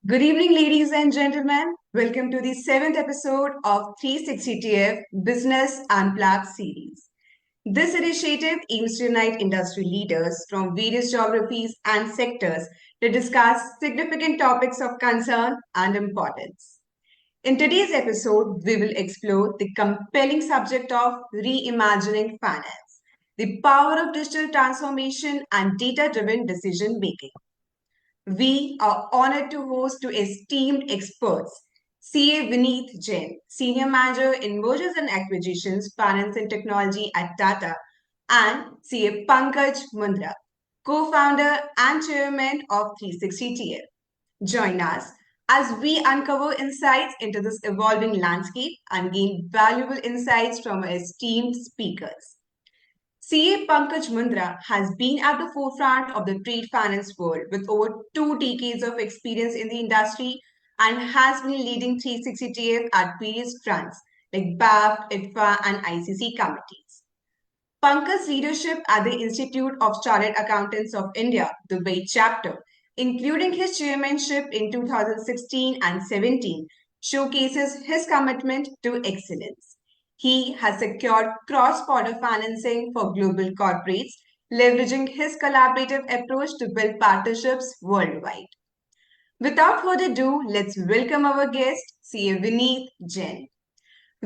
Good evening, ladies and gentlemen. Welcome to the seventh episode of 360TF Business Unplugged series. This initiative aims to unite industry leaders from various geographies and sectors to discuss significant topics of concern and importance. In today's episode, we will explore the compelling subject of reimagining finance, the power of digital transformation and data-driven decision making. We are honored to host two esteemed experts, CA Vineet Jain, Senior Manager in Mergers and Acquisitions, Finance and Technology at Tata, and CA Pankaj Mundra, co-founder and chairman of 360TF. Join us as we uncover insights into this evolving landscape and gain valuable insights from our esteemed speakers. CA Pankaj Mundra has been at the forefront of the trade finance world with over 2 decades of experience in the industry and has been leading 360TF at various fronts like BAF, ITFA, and ICC committees. Pankaj's leadership at the Institute of Chartered Accountants of India, Dubai chapter, including his chairmanship in 2016 and 17, showcases his commitment to excellence. He has secured cross-border financing for global corporates, leveraging his collaborative approach to build partnerships worldwide. Without further ado, let's welcome our guest, CA Vineet Jain.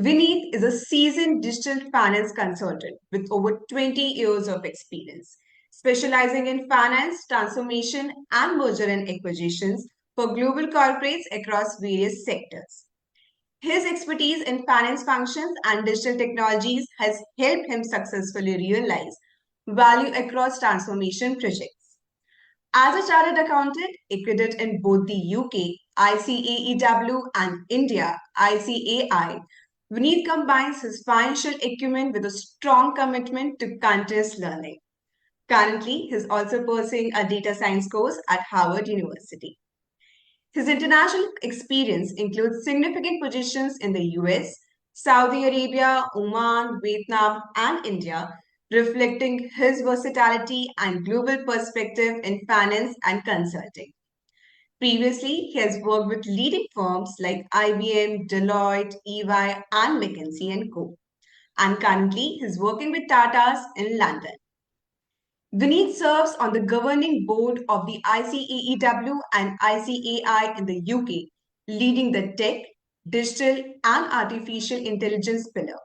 Vineet is a seasoned digital finance consultant with over 20 years of experience, specializing in finance, transformation, and merger and acquisitions for global corporates across various sectors. His expertise in finance functions and digital technologies has helped him successfully realize value across transformation projects. As a chartered accountant, accredited in both the UK, ICAEW, and India, ICAI, Vineet combines his financial acumen with a strong commitment to continuous learning. Currently, he is also pursuing a data science course at Harvard University. His international experience includes significant positions in the US, Saudi Arabia, Oman, Vietnam, and India, reflecting his versatility and global perspective in finance and consulting. Previously, he has worked with leading firms like IBM, Deloitte, EY, and McKinsey & Co. And currently, he is working with Tata's in London. Vineet serves on the governing board of the ICAEW and ICAI in the UK, leading the tech, digital, and artificial intelligence pillar.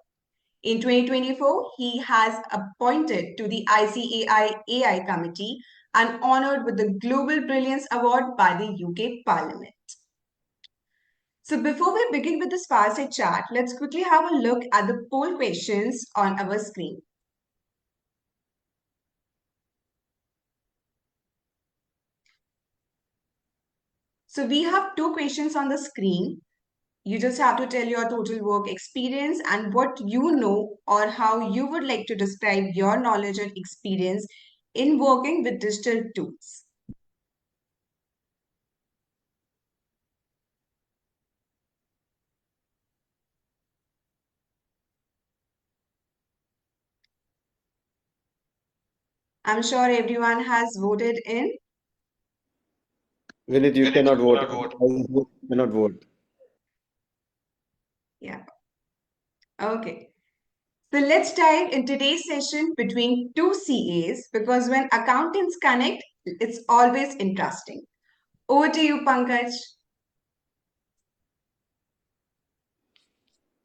In 2024, he has appointed to the ICAI AI committee and honored with the Global Brilliance Award by the UK Parliament. So before we begin with this fireside chat, let's quickly have a look at the poll questions on our screen. So we have 2 questions on the screen. You just have to tell your total work experience and what you know or how you would like to describe your knowledge and experience in working with digital tools. I'm sure everyone has voted in. Vineet, you cannot vote. You cannot vote. Yeah. Okay. So let's dive in today's session between 2 CAs because when accountants connect, it's always interesting. Over to you, Pankaj.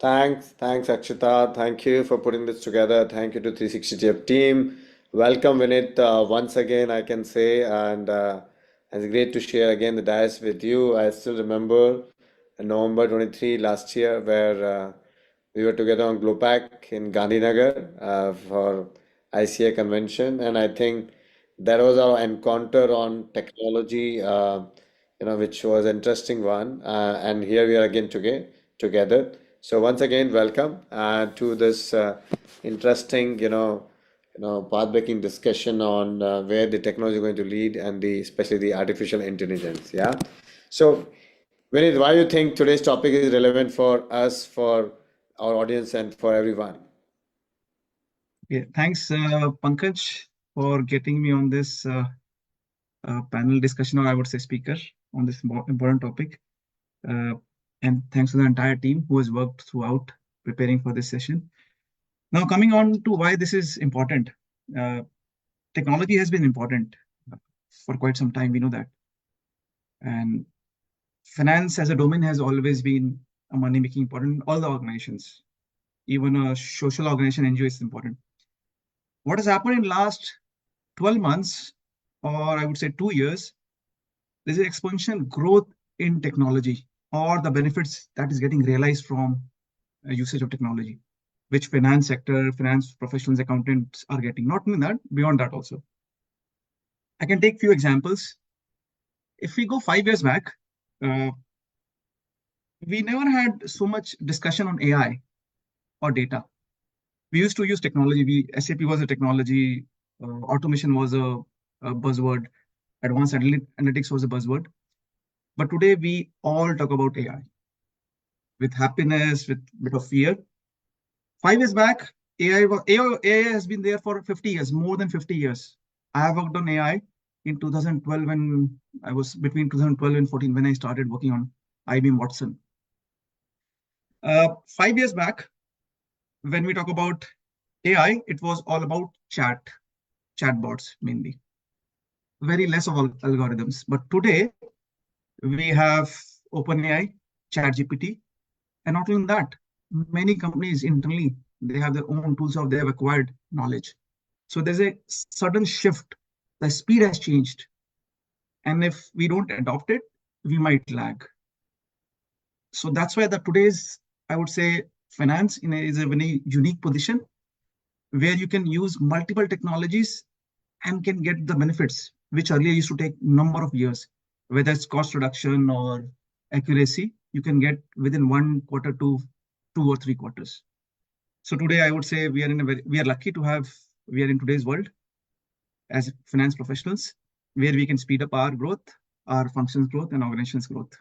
Thanks, Akshita. Thank you for putting this together. Thank you to 360TF team. Welcome, Vineet, once again, I can say, and it's great to share again the dais with you. I still remember November 23 last year where we were together on Glopac in Gandhinagar for ICA convention, and I think that was our encounter on technology, which was an interesting one. And here we are again together. So once again, welcome to this interesting, path-breaking discussion on where the technology is going to lead and especially the artificial intelligence. Yeah. So, Vinith, why do you think today's topic is relevant for us, for our audience, and for everyone? Yeah, thanks, Pankaj, for getting me on this panel discussion, or I would say speaker on this important topic. And thanks to the entire team who has worked throughout preparing for this session. Now, coming on to why this is important. Technology has been important for quite some time, we know that. And finance as a domain has always been a money making important in all the organizations. Even a social organization, NGO, is important. What has happened in last 12 months, or I would say 2 years, there's an exponential growth in technology or the benefits that is getting realized from usage of technology, which finance sector, finance professionals, accountants are getting. Not only that, beyond that also. I can take few examples. If we go 5 years back, we never had so much discussion on AI or data. We used to use technology. SAP was a technology, automation was a buzzword, advanced analytics was a buzzword. But today we all talk about AI with happiness, with a bit of fear. 5 years back, AI has been there for 50 years, more than 50 years. I have worked on AI in 2012 when I was between 2012 and 14 when I started working on IBM Watson. 5 years back, when we talk about AI, it was all about chatbots mainly. Very less of algorithms. But today, we have OpenAI, ChatGPT, and not only that, many companies internally, they have their own tools or they have acquired knowledge. So there's a sudden shift. The speed has changed. And if we don't adopt it, we might lag. So that's why today's, I would say, finance is a very unique position where you can use multiple technologies and can get the benefits, which earlier used to take number of years, whether it's cost reduction or accuracy, you can get within 1 quarter to 2 or 3 quarters. So today I would say we are lucky to have, we are in today's world as finance professionals, where we can speed up our growth, our functions growth and organizations growth.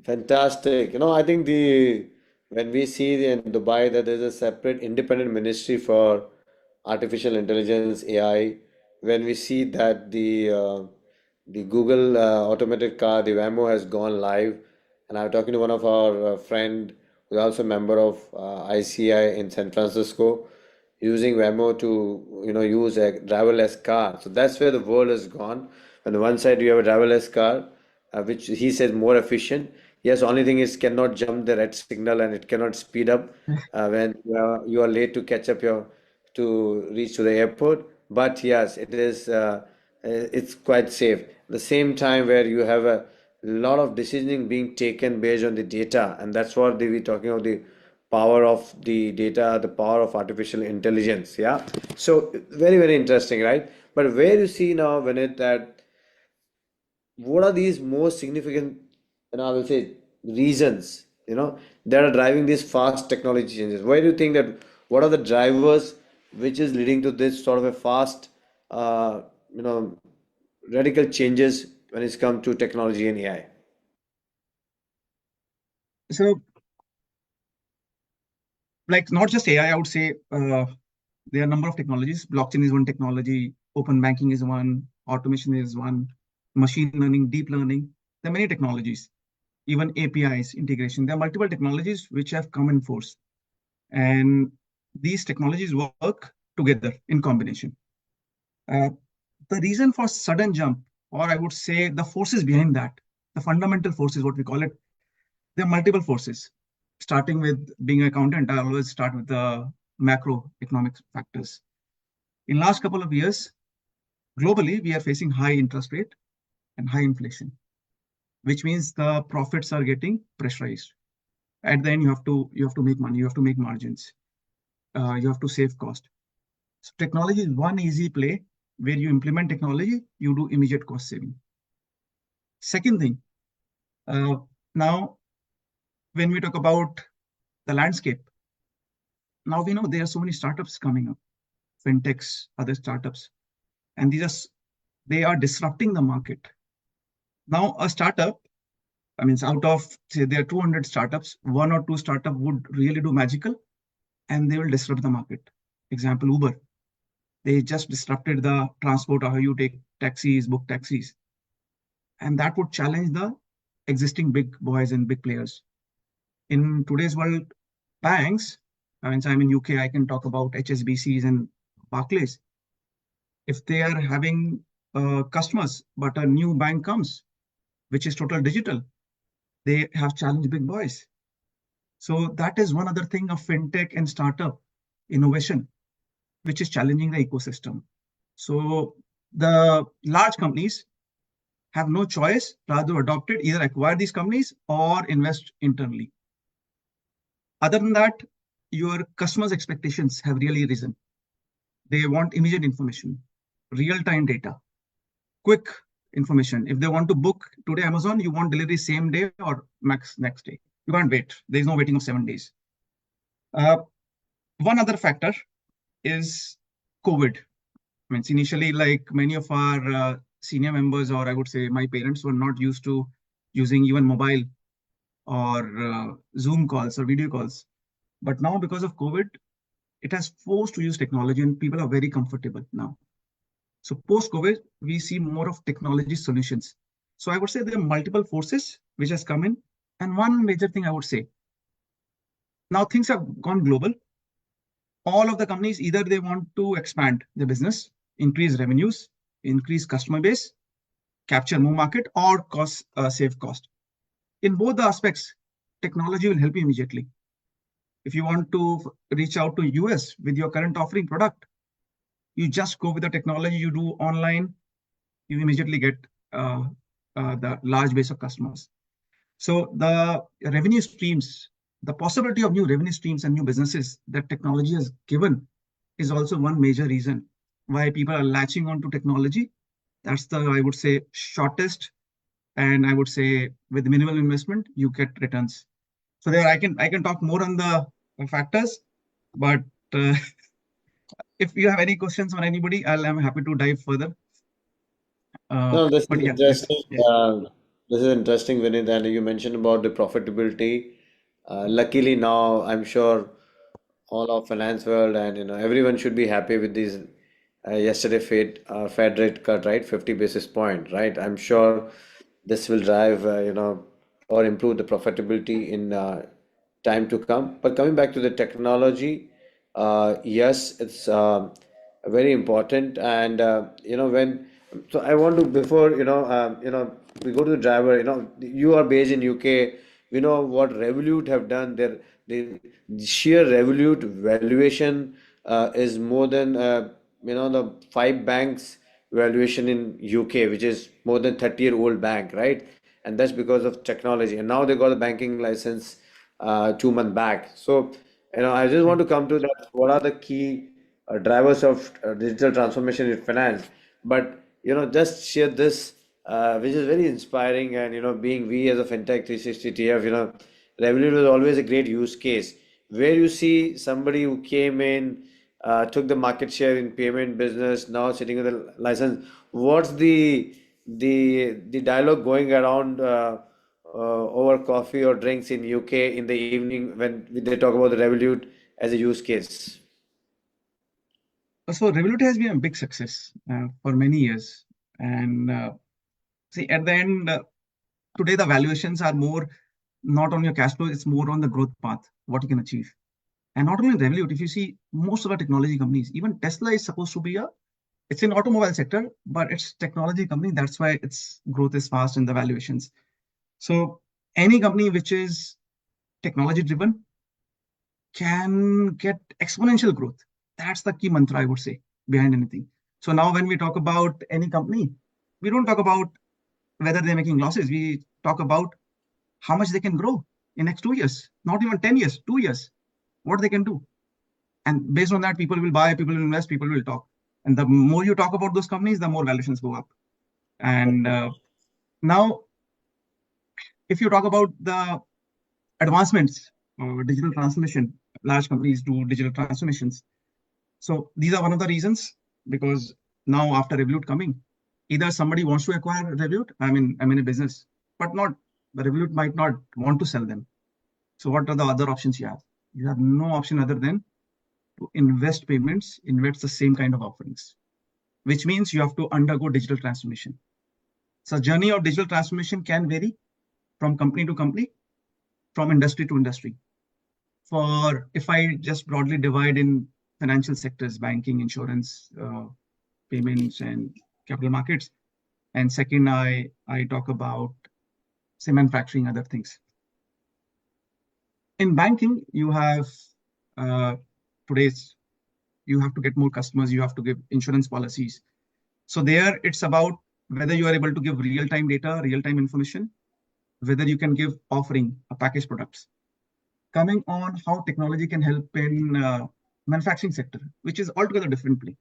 Fantastic. I think when we see in Dubai that there's a separate independent ministry for artificial intelligence, AI, when we see that the Google automated car, the Waymo has gone live, and I'm talking to one of our friend who's also a member of ICI in San Francisco, using Waymo to use a driverless car. So that's where the world has gone. On the one side, you have a driverless car, which he says more efficient. Yes, only thing is cannot jump the red signal and it cannot speed up when you are late to catch up to reach to the airport. But yes, it's quite safe. At the same time, where you have a lot of decisioning being taken based on the data, and that's what we're talking about, the power of the data, the power of artificial intelligence. Yeah. So very, very interesting, right? But where you see now, Vineet, that what are these most significant, I will say, reasons, that are driving these fast technology changes? Why do you think that, what are the drivers which is leading to this sort of a fast, uh, you know, radical changes when it's come to technology and AI? So, like not just AI, I would say there are a number of technologies. Blockchain is one technology, open banking is one, automation is one, machine learning, deep learning. There are many technologies, even APIs, integration. There are multiple technologies which have come in force. And these technologies work together in combination. The reason for sudden jump, or I would say the forces behind that, the fundamental forces, what we call it, there are multiple forces. Starting with being an accountant, I always start with the macroeconomic factors. In last couple of years, globally, we are facing high interest rate and high inflation, which means the profits are getting pressurized. At the end, you have to make money, you have to make margins, you have to save cost. So technology is one easy play where you implement technology, you do immediate cost saving. Second thing, now when we talk about the landscape, now we know there are so many startups coming up, fintechs, other startups, and they are disrupting the market. Now a startup, I mean, out of say there are 200 startups, 1 or 2 startup would really do magical, and they will disrupt the market. Example, Uber. They just disrupted the transport, or how you take taxis, book taxis. And that would challenge the existing big boys and big players. In today's world, banks, I mean, so I'm in UK, I can talk about HSBCs and Barclays. If they are having customers, but a new bank comes, which is total digital, they have challenged big boys. So that is one other thing of fintech and startup innovation, which is challenging the ecosystem. So the large companies have no choice, rather to adopt it, either acquire these companies or invest internally. Other than that, your customers' expectations have really risen. They want immediate information, real-time data, quick information. If they want to book today Amazon, you want delivery same day or max next day. You can't wait. There's no waiting of 7 days. One other factor is COVID. I mean, initially, like many of our senior members, or I would say my parents, were not used to using even mobile or Zoom calls or video calls. But now, because of COVID, it has forced to use technology, and people are very comfortable now. So post-COVID, we see more of technology solutions. So I would say there are multiple forces which has come in. And one major thing I would say, now things have gone global. All of the companies, either they want to expand their business, increase revenues, increase customer base, capture more market, or save cost. In both the aspects, technology will help you immediately. If you want to reach out to US with your current offering product, you just go with the technology you do online, you immediately get the large base of customers. So the revenue streams, the possibility of new revenue streams and new businesses that technology has given is also one major reason why people are latching onto technology. That's the, I would say, shortest, and I would say with minimal investment, you get returns. So there, I can talk more on the factors, but if you have any questions on anybody, I'm happy to dive further. No, this But is yeah, interesting. This is interesting, Vineet, and you mentioned about the profitability. Luckily now, I'm sure all of finance world and everyone should be happy with these yesterday Fed rate cut, right? 50 basis point, right? I'm sure this will drive or improve the profitability in time to come. But coming back to the technology, yes, it's very important. And when so I want to before we go to the driver. You are based in UK. You know what Revolut have done. The sheer Revolut valuation is more than the five banks valuation in UK, which is more than 30-year-old bank, right? And that's because of technology. And now they got a banking license 2 months back. So, I just want to come to that. What are the key drivers of digital transformation in finance? But, just share this, which is very inspiring. And, being we as a FinTech 360 TF, Revolut was always a great use case where you see somebody who came in, took the market share in payment business, now sitting with a license. What's the dialogue going around over coffee or drinks in UK in the evening when they talk about the Revolut as a use case? so Revolut has been a big success for many years. And see, at the end, today the valuations are more not on your cash flow, it's more on the growth path, what you can achieve. And not only Revolut, if you see most of the technology companies, even Tesla is supposed to be it's in automobile sector, but it's technology company. That's why its growth is fast in the valuations. So any company which is technology driven can get exponential growth. That's the key mantra, I would say, behind anything. So now when we talk about any company, we don't talk about whether they're making losses. We talk about how much they can grow in next 2 years, not even 10 years, 2 years, what they can do. And based on that, people will buy, people will invest, people will talk. And the more you talk about those companies, the more valuations go up. And now, if you talk about the advancements or digital transformation, large companies do digital transformations. So these are one of the reasons, because now after Revolut coming, either somebody wants to acquire Revolut, I'm in a business, but not the Revolut might not want to sell them. So what are the other options you have? You have no option other than to invest payments invest the same kind of offerings, which means you have to undergo digital transformation. So journey of digital transformation can vary from company to company, from industry to industry. For if I just broadly divide in financial sectors, banking, insurance, payments, and capital markets, and second, I talk about say manufacturing, other things. In banking, you have today's you have to get more customers, you have to give insurance policies. So there it's about whether you are able to give real-time data, real-time information, whether you can give offering a package products. Coming on how technology can help in manufacturing sector, which is altogether differently.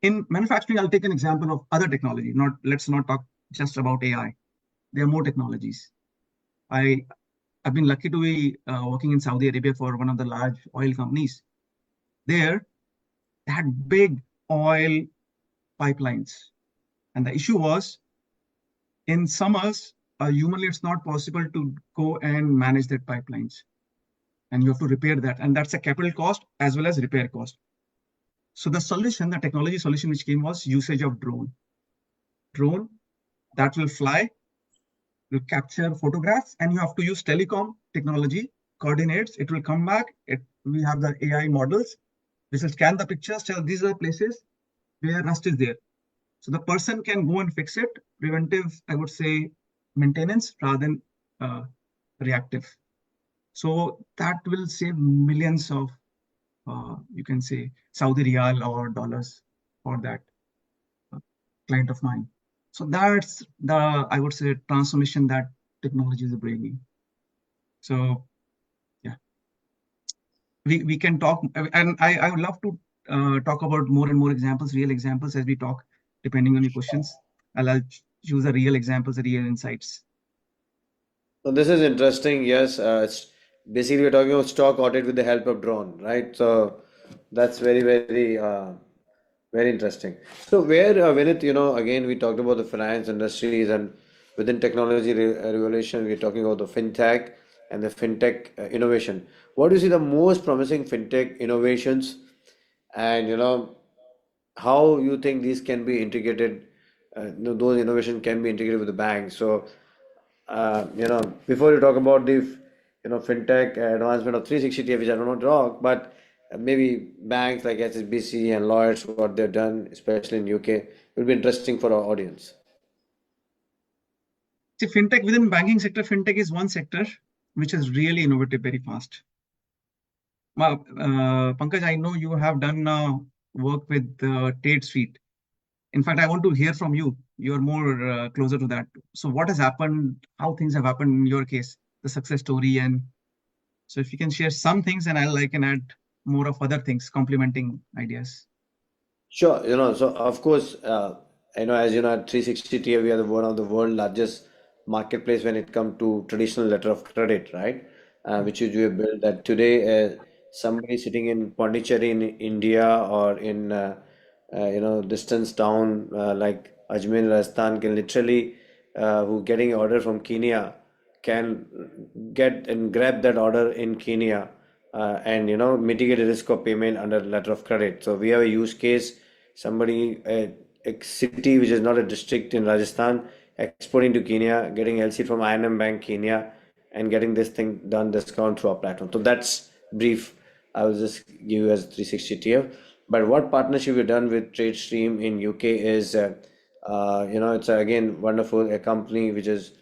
In manufacturing, I'll take an example of other technology. Let's not talk just about AI. There are more technologies. I've been lucky to be working in Saudi Arabia for one of the large oil companies. There, they had big oil pipelines. And the issue was, in summers, humanly, it's not possible to go and manage that pipelines. And you have to repair that. And that's a capital cost as well as repair cost. So the solution, the technology solution which came was usage of drone. Drone that will fly, will capture photographs, and you have to use telecom technology, coordinates, it will come back. We have the AI models, which will scan the pictures, tell these are places where rust is there. So the person can go and fix it, preventive, I would say, maintenance rather than reactive. So that will save millions of, you can say, Saudi riyal or dollars for that client of mine. So that's the, I would say, transformation that technology is bringing. So yeah, we can talk, and I would love to talk about more and more examples, real examples as we talk, depending on your questions. I'll choose the real examples, the real insights. So this is interesting. Yes, it's basically we're talking about stock audit with the help of drone, right? So that's very interesting. So where, Vinit, again, we talked about the finance industries and within technology revolution, we're talking about the fintech and the fintech innovation. What do you see the most promising fintech innovations and, how you think these can be integrated, those innovations can be integrated with the bank. So, before you talk about the, fintech advancement of 360 TF, which I don't want to talk, but maybe banks like HSBC and Lloyds, what they've done, especially in UK, will be interesting for our audience. See, fintech within banking sector, fintech is one sector which is really innovative very fast. Well, Pankaj, I know you have done work with Tate Street. In fact, I want to hear from you. You're more closer to that. So what has happened, how things have happened in your case, the success story. And so if you can share some things and I can add more of other things, complementing ideas. Sure, so of course, as you know, at 360 TF, we are one of the world largest marketplace when it comes to traditional letter of credit, right? Which is we have built that today, somebody sitting in Pondicherry in India or in, distance town like Ajmer, Rajasthan can literally, who getting order from Kenya can get and grab that order in Kenya and mitigate the risk of payment under letter of credit. So we have a use case, somebody a city which is not a district in Rajasthan exporting to Kenya, getting LC from INM Bank Kenya, and getting this thing done discount through our platform. So that's brief. I will just give you as 360 TF. But what partnership we've done with TradeStream in UK is, it's again wonderful, a company which is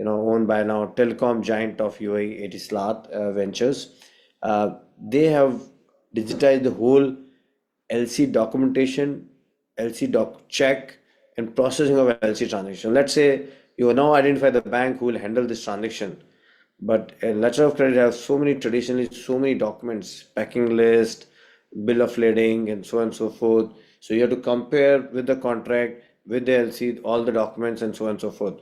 owned by now telecom giant of UAE, Etisalat Ventures. They have digitized the whole LC documentation, LC doc check, and processing of LC transaction. Let's say you now identify the bank who will handle this transaction, but a letter of credit has traditionally so many documents, packing list, bill of lading, and so on and so forth. So you have to compare with the contract, with the LC, all the documents, and so on and so forth.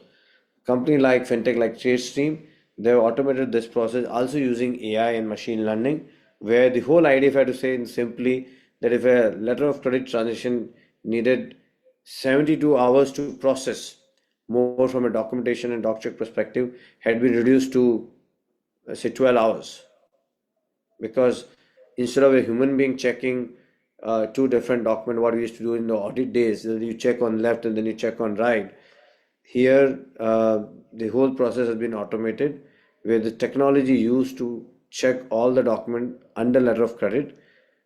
Company like fintech like TradeStream, they've automated this process also using AI and machine learning, where the whole idea, if I had to say in simply, that if a letter of credit transaction needed 72 hours to process, more from a documentation and doc check perspective, had been reduced to say 12 hours, because instead of a human being checking two different documents, what we used to do in the audit days, you check on left and then you check on right. Here, the whole process has been automated, where the technology used to check all the document under letter of credit,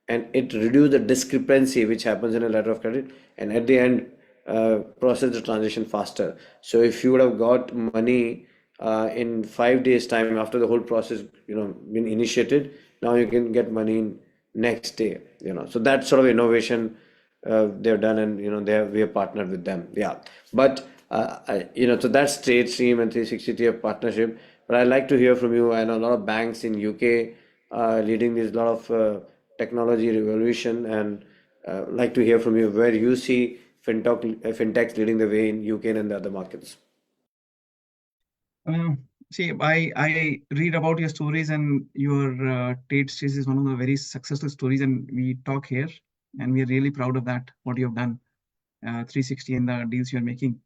and it reduce the discrepancy which happens in a letter of credit, and at the end, process the transaction faster. So if you would have got money in 5 days time after the whole process, been initiated, now you can get money in next day. So that sort of innovation they've done, and we have partnered with them. Yeah, but so that's trade stream and 360 partnership. But I'd like to hear from you. I know a lot of banks in UK leading this lot of technology revolution, and like to hear from you where you see fintechs leading the way in UK and the other markets. See, I read about your stories, and your trade space is one of the very successful stories, and we talk here, and we are really proud of that, what you have done, 360 and the deals you're making.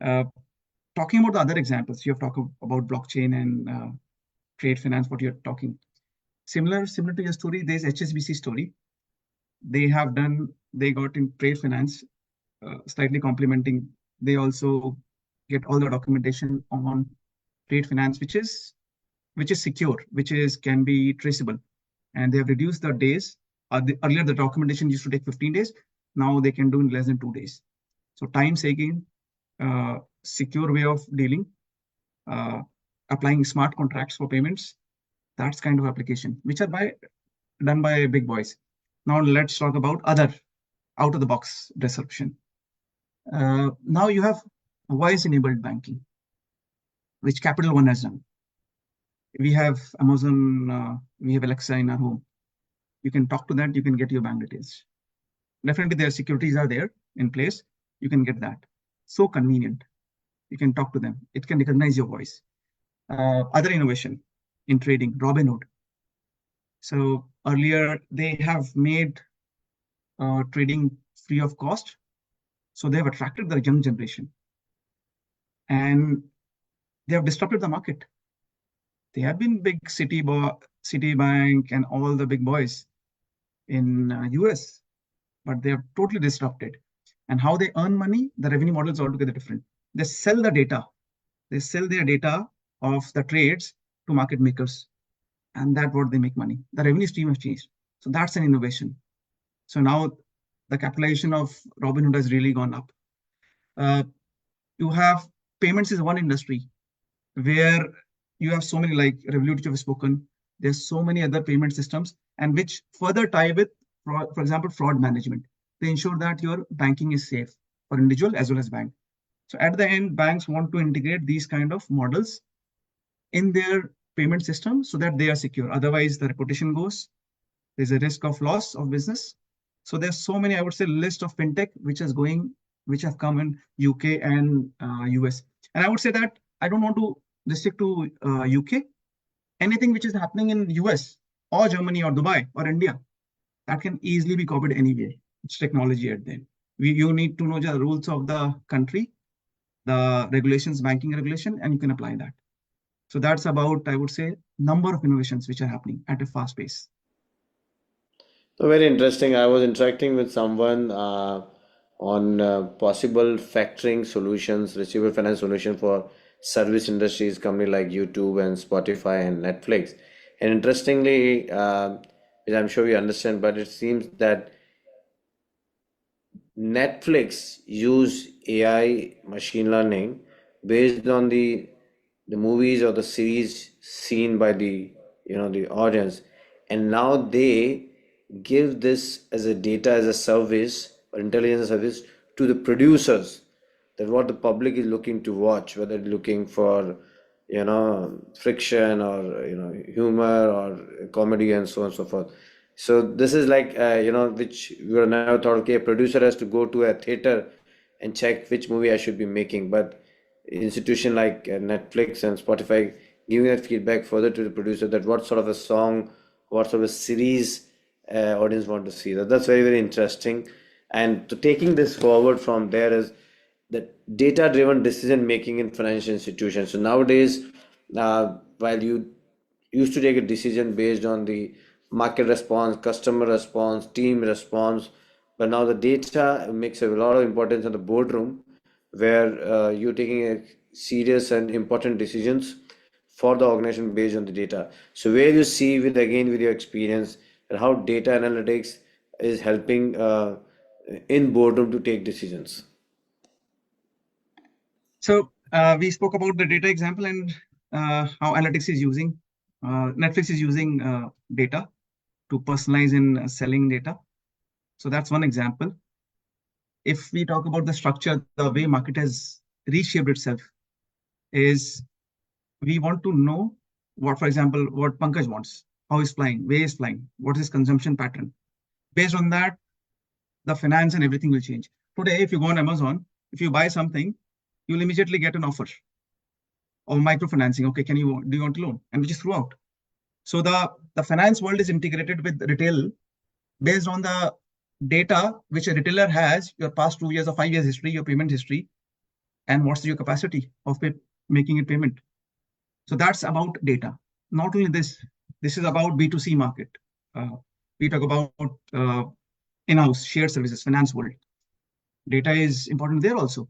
Talking about the other examples, you have talked about blockchain and trade finance, what you're talking. Similar to your story, there's HSBC story. They got in trade finance, slightly complementing. They also get all the documentation on trade finance, which is secure, can be traceable, and they have reduced the days. Earlier, the documentation used to take 15 days. Now they can do in less than 2 days. So time saving, secure way of dealing, applying smart contracts for payments. That's kind of application which are done by big boys. Now let's talk about other out of the box disruption. Now you have voice enabled banking, which Capital One has done. We have Amazon, we have Alexa in our home. You can talk to that, you can get your bank details. Definitely their securities are there in place. You can get that. So convenient. You can talk to them. It can recognize your voice. Other innovation in trading, Robinhood. So earlier they have made trading free of cost. So they have attracted the young generation, and they have disrupted the market. They have been big Citibank and all the big boys in US, but they have totally disrupted. And how they earn money, the revenue model is altogether different. They sell the data. They sell their data of the trades to market makers, and that's what they make money. The revenue stream has changed. So that's an innovation. So now the capitalization of Robinhood has really gone up. You have payments is one industry where you have so many, like Revolut, which you have spoken. There's so many other payment systems, and which further tie with, for example, fraud management. They ensure that your banking is safe for individual as well as bank. So at the end, banks want to integrate these kind of models in their payment system so that they are secure. Otherwise, the reputation goes. There's a risk of loss of business. So there's so many, I would say, list of fintech which have come in UK and US. And I would say that I don't want to restrict to UK. Anything which is happening in US or Germany or Dubai or India, that can easily be copied anywhere. It's technology at the end. You need to know the rules of the country, the regulations, banking regulation, and you can apply that. So that's about, I would say, number of innovations which are happening at a fast pace. So very interesting. I was interacting with someone on possible factoring solutions, receivable finance solution for service industries, company like YouTube and Spotify and Netflix. And interestingly, which I'm sure you understand, but it seems that Netflix use AI machine learning based on the movies or the series seen by the audience, and now they give this as a data as a service or intelligence as a service to the producers, that what the public is looking to watch, whether they're looking for friction or humor or comedy and so on and so forth. So this is like which we were now thought, okay, a producer has to go to a theater and check which movie I should be making, but institution like Netflix and Spotify giving that feedback further to the producer, that what sort of a song, what sort of a series audience want to see. That's very, very interesting. And to taking this forward from there is the data-driven decision making in financial institutions. So nowadays, while you used to take a decision based on the market response, customer response, team response. But now the data makes a lot of importance in the boardroom where you're taking a serious and important decisions for the organization based on the data. So where you see with again with your experience and how data analytics is helping in boardroom to take decisions. So we spoke about the data example and how analytics is using, Netflix is using data to personalize in selling data. So that's one example. If we talk about the structure, the way market has reshaped itself is we want to know what, for example, what Pankaj wants, how he's flying, where he's flying, what is his consumption pattern. Based on that, the finance and everything will change. Today, if you go on Amazon, if you buy something, you'll immediately get an offer or microfinancing. Okay, do you want a loan? And which is throughout. So the finance world is integrated with retail based on the data which a retailer has, your past 2 years or 5 years history, your payment history, and what's your capacity of making it payment. So that's about data. Not only this is about B2C market. We talk about in-house shared services, finance world. Data is important there also.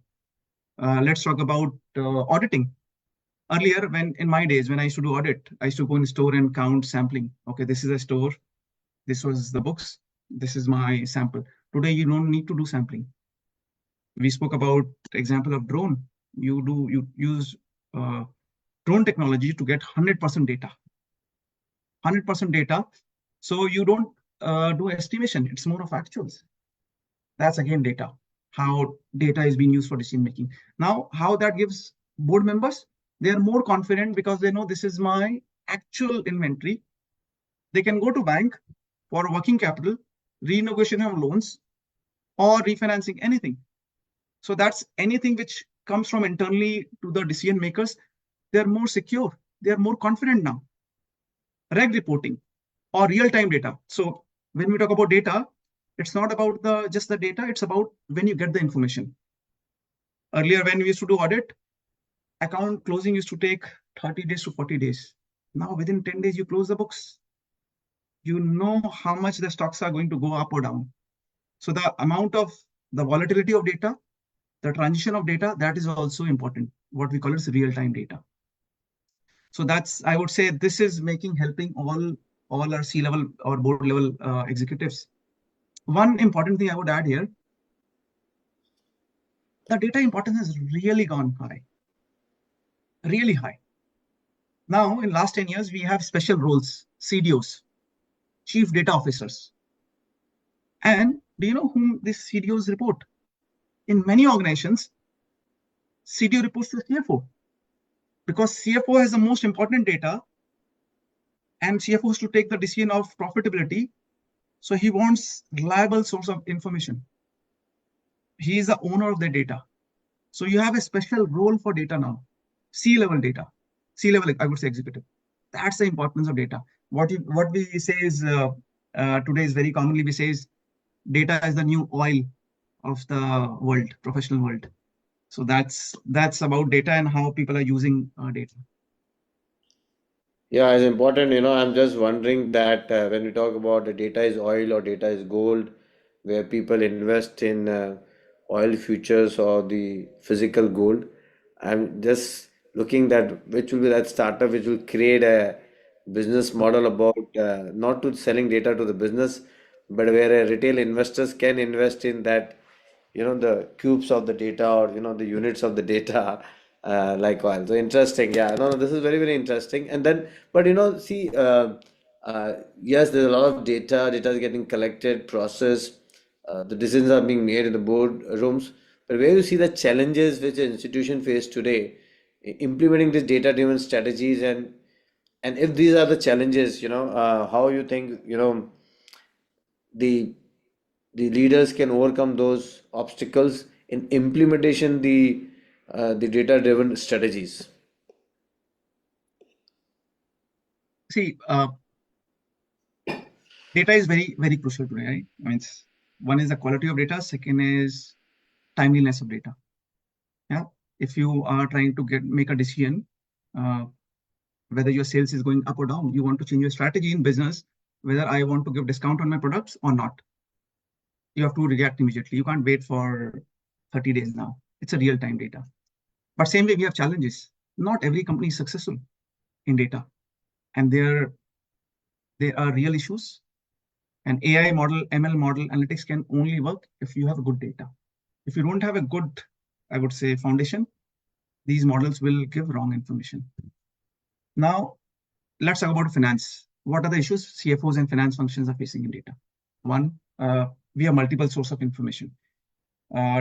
Let's talk about auditing. Earlier, in my days, when I used to do audit, I used to go in the store and count sampling. Okay, this is a store. This was the books. This is my sample. Today, you don't need to do sampling. We spoke about example of drone. You use drone technology to get 100% data. 100% data. So you don't do estimation. It's more of actuals. That's again data. How data is being used for decision making. Now, how that gives board members, they are more confident because they know this is my actual inventory. They can go to bank for working capital, renegotiation of loans, or refinancing anything. So that's anything which comes from internally to the decision makers. They're more secure. They're more confident now. Reg reporting or real-time data. So when we talk about data, it's not about just the data. It's about when you get the information. Earlier, when we used to do audit, account closing used to take 30 days to 40 days. Now, within 10 days, you close the books. You know how much the stocks are going to go up or down. So the amount of the volatility of data, the transition of data, that is also important. What we call it is real-time data. So that's, I would say, this is helping all our C-level or board level executives. One important thing I would add here, the data importance has really gone high, really high. Now, in last 10 years, we have special roles, CDOs, Chief Data Officers. And do you know whom these CDOs report? In many organizations, CDO reports to CFO because CFO has the most important data and CFO has to take the decision of profitability. So he wants reliable source of information. He is the owner of the data. So you have a special role for data now, C-level data, C-level, I would say executive. That's the importance of data. What we say is, today is very commonly we say is data is the new oil of the world, professional world. So that's about data and how people are using data. Yeah, it's important. I'm just wondering that when we talk about the data is oil or data is gold, where people invest in oil futures or the physical gold, I'm just looking that which will be that startup which will create a business model about not to selling data to the business, but where a retail investors can invest in that, the cubes of the data or the units of the data like oil. So interesting. Yeah, no, this is very, very interesting. And then, but see, yes, there's a lot of data is getting collected, processed, the decisions are being made in the board rooms. But where you see the challenges which the institution face today, implementing these data-driven strategies, and if these are the challenges, how you think, the the leaders can overcome those obstacles in implementation the data driven strategies. See, data is very, very crucial today, right? I mean, one is the quality of data. Second is timeliness of data. Yeah. If you are trying to make a decision, whether your sales is going up or down, you want to change your strategy in business. whether I want to give discount on my products or not. You have to react immediately. You can't wait for 30 days now. It's a real-time data. But same way, we have challenges. Not every company is successful in data, and there are real issues. An AI model, ML model, analytics can only work if you have good data. If you don't have a good, I would say, foundation, these models will give wrong information. Now, let's talk about finance. What are the issues CFOs and finance functions are facing in data? One, we have multiple source of information.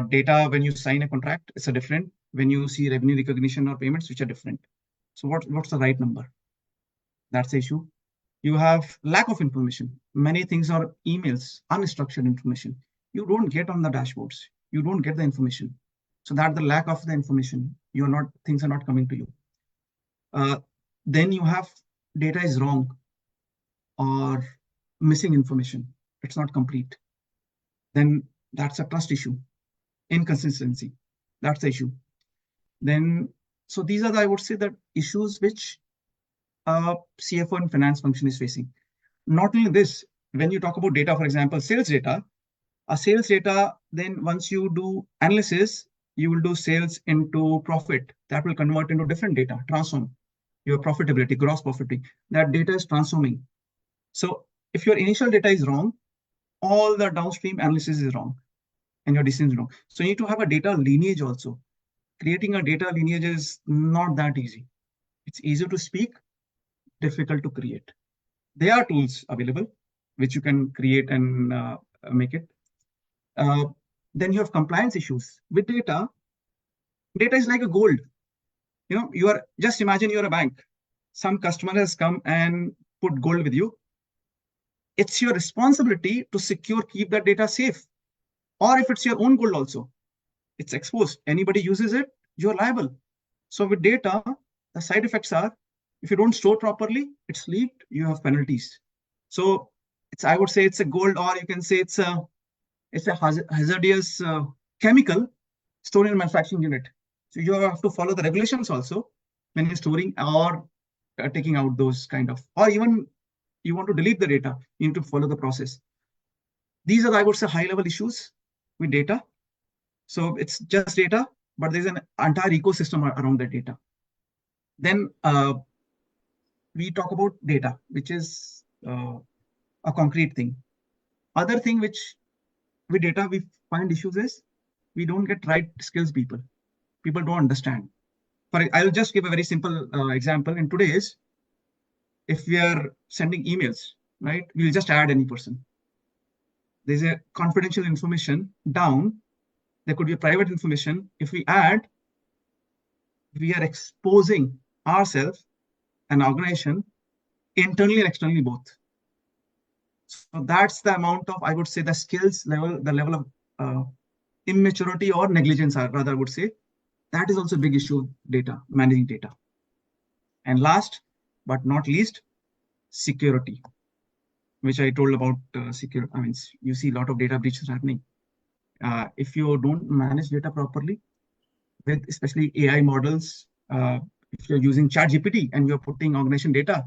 Data, when you sign a contract, it's a different. When you see revenue recognition or payments, which are different. So what's the right number? That's the issue. You have lack of information. Many things are emails, unstructured information. You don't get on the dashboards. You don't get the information. So that's the lack of the information. Things are not coming to you. Then you have data is wrong or missing information. It's not complete. Then that's a trust issue. Inconsistency. That's the issue. Then, so these are the, I would say, the issues which CFO and finance function is facing. Not only this, when you talk about data, for example, sales data, then once you do analysis, you will do sales into profit. That will convert into different data, transform your profitability, gross profitability. That data is transforming. So if your initial data is wrong, all the downstream analysis is wrong and your decision is wrong. So you need to have a data lineage also. Creating a data lineage is not that easy. It's easier to speak, difficult to create. There are tools available which you can create and make it. Then you have compliance issues with data. Data is like a gold. Just imagine you're a bank. Some customer has come and put gold with you. It's your responsibility to keep that data safe. Or if it's your own gold also, it's exposed. Anybody uses it, you're liable. So with data, the side effects are, if you don't store properly, it's leaked, you have penalties. So I would say it's a gold, or you can say it's a hazardous chemical stored in a manufacturing unit. So you have to follow the regulations also when you're storing or taking out those kind of, or even you want to delete the data, you need to follow the process. These are, I would say, high-level issues with data. So it's just data, but there's an entire ecosystem around that data. Then we talk about data, which is a concrete thing. Other thing which with data we find issues is we don't get right skills people. People don't understand. I'll just give a very simple example. In today's, if we are sending emails, right, we'll just add any person. There's a confidential information down. There could be a private information. If we add, we are exposing ourselves and organization internally and externally both. So that's the amount of, I would say, the skills level, the level of immaturity or negligence, rather, I would say. That is also a big issue, data, managing data. And last but not least, security, which I told about security. I mean, you see a lot of data breaches happening. If you don't manage data properly, with especially AI models, if you're using ChatGPT and you're putting organization data,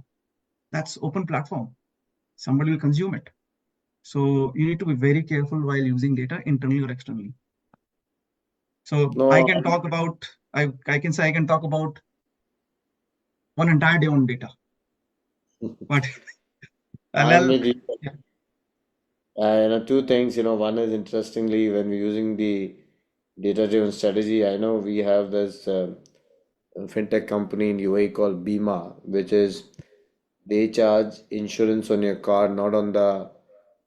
that's open platform. Somebody will consume it. So you need to be very careful while using data internally or externally. So No, I can talk about, I can say I can talk about one entire day on data. But I'm with you. yeah. Two things, one is interestingly when we're using the data-driven strategy, I know we have this fintech company in UAE called Bima, which is they charge insurance on your car, not on the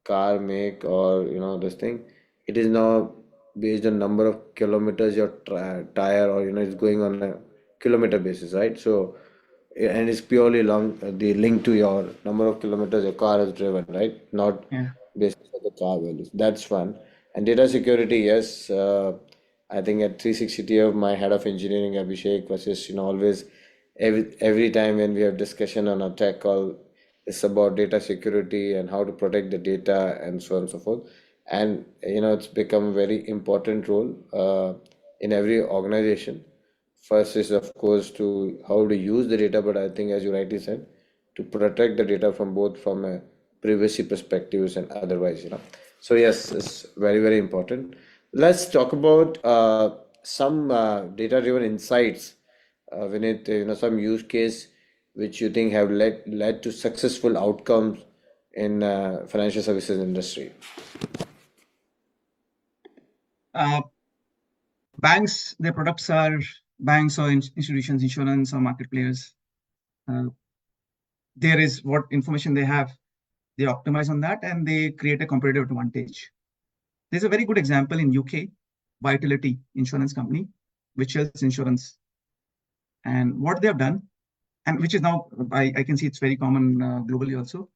car make or this thing. It is now based on number of kilometers your tire or it's going on a kilometer basis, right? So and it's purely the link to your number of kilometers your car has driven, right? Not Yeah. based on the car values. That's fun. And data security, yes. I think at 360 of my head of engineering Abhishek versus always every time when we have discussion on a tech call, it's about data security and how to protect the data and so on and so forth. And it's become a very important role in every organization. First is of course to how to use the data, but I think as you rightly said, to protect the data from both from a privacy perspectives and otherwise, So yes, it's very, very important. Let's talk about some data-driven insights, Vineet, some use case which you think have led to successful outcomes in financial services industry. Banks, their products are banks or institutions, insurance or market players. There is what information they have, they optimize on that and they create a competitive advantage. There's a very good example in UK, Vitality insurance company, which sells insurance. And what they have done, and which is now, I can see it's very common globally also.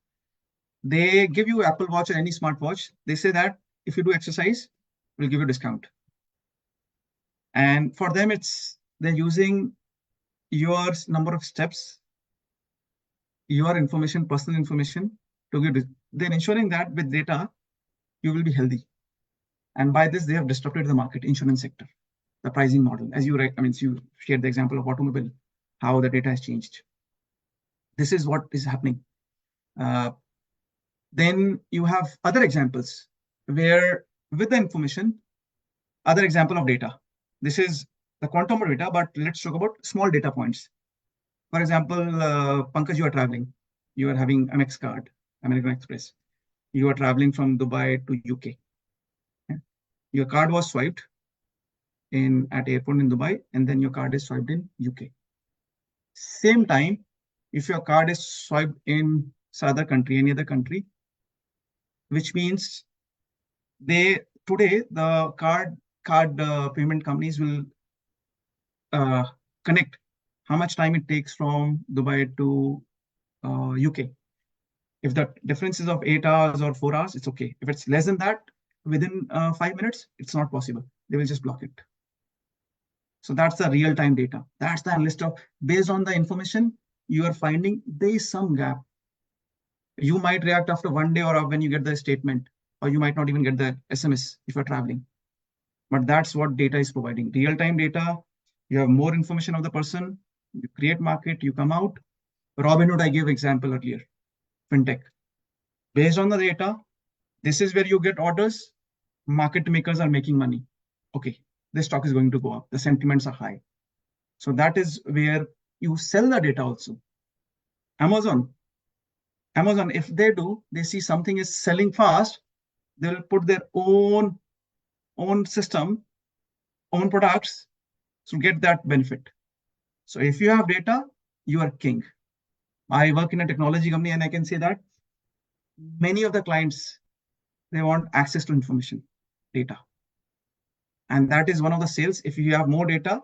They give you Apple Watch or any smartwatch. They say that if you do exercise, we'll give you a discount. And for them, they're using your number of steps, your information, personal information to give. They're ensuring that with data, you will be healthy. And by this, they have disrupted the market, insurance sector, the pricing model. As you you shared the example of automobile, how the data has changed. This is what is happening. Then you have other examples where with the information, other example of data. This is the quantum of data, but let's talk about small data points. For example, Pankaj, you are traveling. You are having Amex card, American Express. You are traveling from Dubai to UK. Your card was swiped at airport in Dubai, and then your card is swiped in UK. Same time, if your card is swiped in some other country, any other country, which means today the card payment companies will connect how much time it takes from Dubai to UK. If the difference is of 8 hours or 4 hours, it's okay. If it's less than that, within 5 minutes, it's not possible. They will just block it. So that's the real-time data. That's the analyst of, based on the information you are finding, there is some gap. You might react after 1 day or when you get the statement, or you might not even get the SMS if you're traveling. But that's what data is providing. Real-time data, you have more information of the person, you create market, you come out. Robinhood, I gave example earlier, fintech. Based on the data, this is where you get orders, market makers are making money. Okay, this stock is going to go up, the sentiments are high. So that is where you sell the data also. Amazon, if they see something is selling fast, they'll put their own system, own products to get that benefit. So if you have data, you are king. I work in a technology company and I can say that many of the clients, they want access to information, data. And that is one of the sales. If you have more data,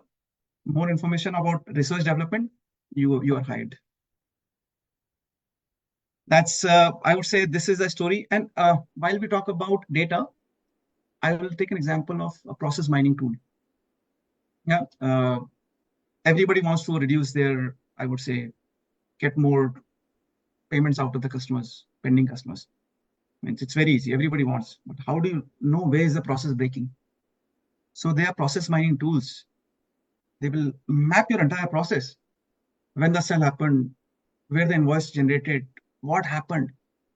more information about research development, you are hired. That's, I would say this is a story. And while we talk about data, I will take an example of a process mining tool. Yeah, everybody wants to reduce their, I would say, get more payments out of the customers, pending customers. It's very easy. Everybody wants, but how do you know where is the process breaking? So there are process mining tools. They will map your entire process. When the sale happened, where the invoice generated, what happened.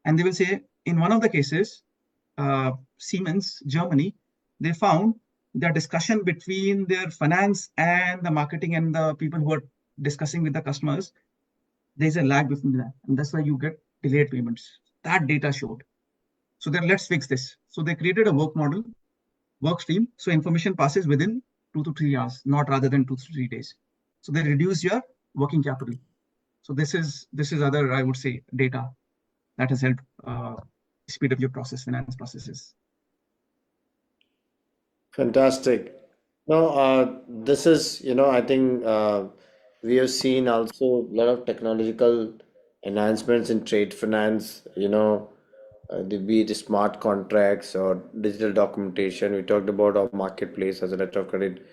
And they will say, in one of the cases, Siemens, Germany, they found the discussion between their finance and the marketing and the people who are discussing with the customers, there's a lag between that. And that's why you get delayed payments. That data showed. So then let's fix this. So they created a work model, work stream. So information passes within 2 to 3 hours, not rather than 2 to 3 days. So they reduce your working capital. So this is other, I would say, data that has helped speed up your finance processes. Fantastic. No, this is, I think we have seen also a lot of technological enhancements in trade finance, be it smart contracts or digital documentation. We talked about our marketplace as a letter of credit,